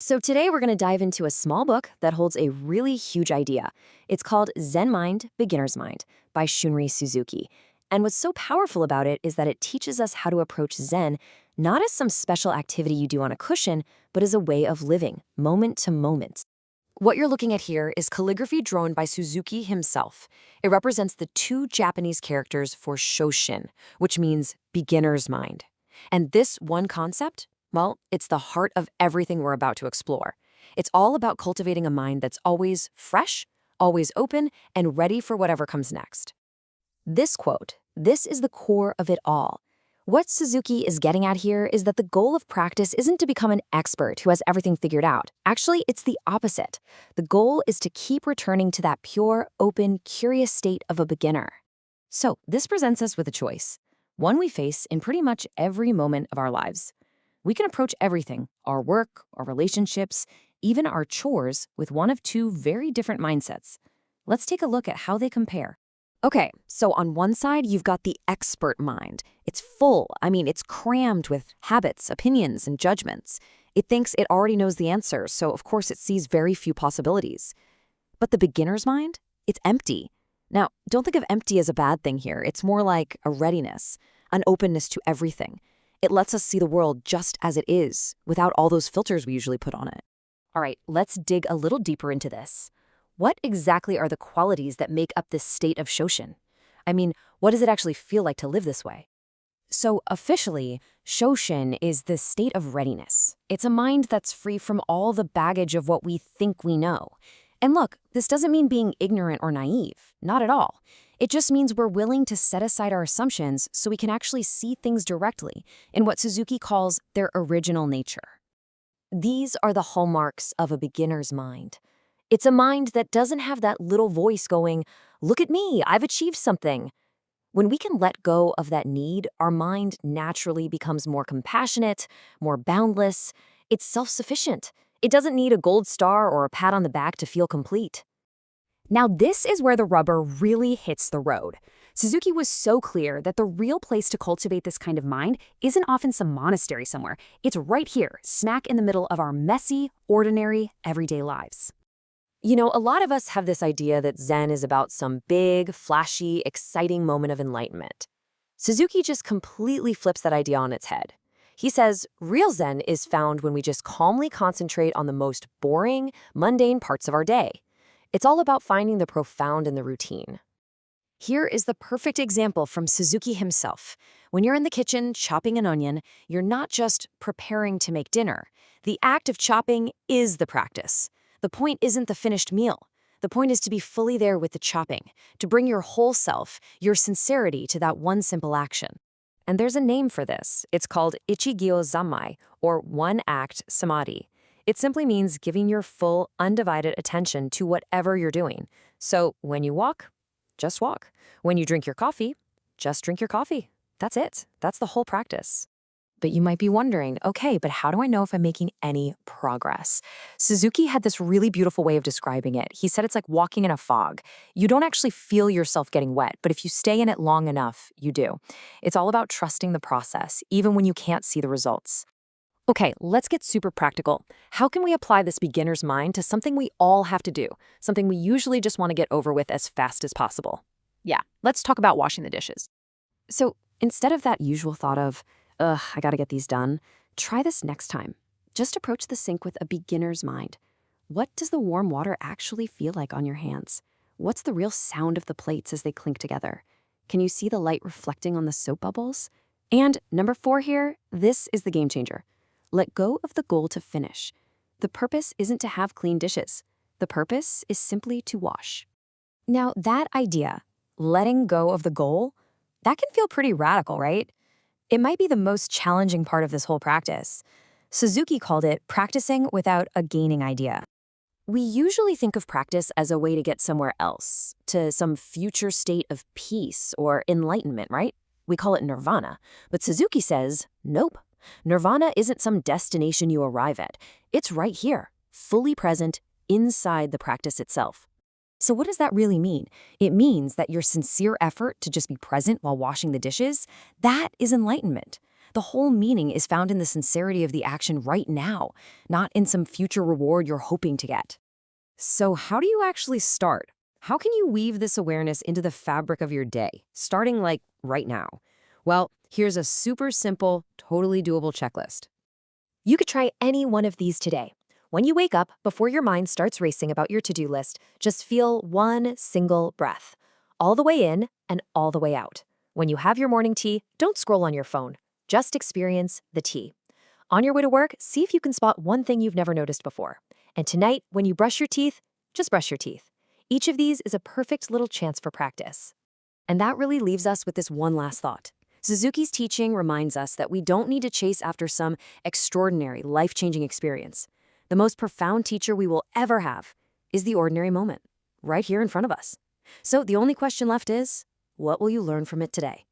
So today we're going to dive into a small book that holds a really huge idea. It's called Zen Mind, Beginner's Mind by Shunryu Suzuki. And what's so powerful about it is that it teaches us how to approach Zen not as some special activity you do on a cushion, but as a way of living, moment to moment. What you're looking at here is calligraphy drawn by Suzuki himself. It represents the two Japanese characters for Shoshin, which means beginner's mind. And this one concept, well, it's the heart of everything we're about to explore. It's all about cultivating a mind that's always fresh, always open, and ready for whatever comes next. This quote, this is the core of it all. What Suzuki is getting at here is that the goal of practice isn't to become an expert who has everything figured out. Actually, it's the opposite. The goal is to keep returning to that pure, open, curious state of a beginner. So this presents us with a choice, one we face in pretty much every moment of our lives. We can approach everything, our work, our relationships, even our chores, with one of two very different mindsets. Let's take a look at how they compare. Okay, so on one side, you've got the expert mind. It's full. It's crammed with habits, opinions, and judgments. It thinks it already knows the answer, so of course it sees very few possibilities. But the beginner's mind? It's empty. Now, don't think of empty as a bad thing here. It's more like a readiness, an openness to everything. It lets us see the world just as it is, without all those filters we usually put on it. All right, let's dig a little deeper into this. What exactly are the qualities that make up this state of Shoshin? What does it actually feel like to live this way? So officially, Shoshin is the state of readiness. It's a mind that's free from all the baggage of what we think we know. And look, this doesn't mean being ignorant or naive, not at all. It just means we're willing to set aside our assumptions so we can actually see things directly in what Suzuki calls their original nature. These are the hallmarks of a beginner's mind. It's a mind that doesn't have that little voice going, "Look at me, I've achieved something." When we can let go of that need, our mind naturally becomes more compassionate, more boundless. It's self-sufficient. It doesn't need a gold star or a pat on the back to feel complete. Now, this is where the rubber really hits the road. Suzuki was so clear that the real place to cultivate this kind of mind isn't often some monastery somewhere. It's right here, smack in the middle of our messy, ordinary, everyday lives. A lot of us have this idea that Zen is about some big, flashy, exciting moment of enlightenment. Suzuki just completely flips that idea on its head. He says, real Zen is found when we just calmly concentrate on the most boring, mundane parts of our day. It's all about finding the profound in the routine. Here is the perfect example from Suzuki himself. When you're in the kitchen chopping an onion, you're not just preparing to make dinner. The act of chopping is the practice. The point isn't the finished meal. The point is to be fully there with the chopping, to bring your whole self, your sincerity to that one simple action. And there's a name for this. It's called Ichigyo Zammai, or one-act samadhi. It simply means giving your full, undivided attention to whatever you're doing. So when you walk, just walk. When you drink your coffee, just drink your coffee. That's it. That's the whole practice. But you might be wondering, okay, but how do I know if I'm making any progress? Suzuki had this really beautiful way of describing it. He said it's like walking in a fog. You don't actually feel yourself getting wet, but if you stay in it long enough, you do. It's all about trusting the process, even when you can't see the results. Okay, let's get super practical. How can we apply this beginner's mind to something we all have to do, something we usually just want to get over with as fast as possible? Yeah, let's talk about washing the dishes. So instead of that usual thought of, ugh, I gotta get these done, try this next time. Just approach the sink with a beginner's mind. What does the warm water actually feel like on your hands? What's the real sound of the plates as they clink together? Can you see the light reflecting on the soap bubbles? And number 4 here, this is the game changer. Let go of the goal to finish. The purpose isn't to have clean dishes. The purpose is simply to wash. Now, that idea, letting go of the goal, that can feel pretty radical, right? It might be the most challenging part of this whole practice. Suzuki called it practicing without a gaining idea. We usually think of practice as a way to get somewhere else, to some future state of peace or enlightenment, right? We call it nirvana. But Suzuki says, nope. Nirvana isn't some destination you arrive at. It's right here, fully present, inside the practice itself. So what does that really mean? It means that your sincere effort to just be present while washing the dishes, that is enlightenment. the whole meaning is found in the sincerity of the action right now, not in some future reward you're hoping to get. So how do you actually start? How can you weave this awareness into the fabric of your day, starting like right now? Well, here's a super simple, totally doable checklist. You could try any one of these today. When you wake up, before your mind starts racing about your to-do list, just feel one single breath, all the way in and all the way out. When you have your morning tea, don't scroll on your phone. Just experience the tea. On your way to work, see if you can spot one thing you've never noticed before. And tonight, when you brush your teeth, just brush your teeth. Each of these is a perfect little chance for practice. And that really leaves us with this one last thought. Suzuki's teaching reminds us that we don't need to chase after some extraordinary, life-changing experience. The most profound teacher we will ever have is the ordinary moment, right here in front of us. So the only question left is, what will you learn from it today?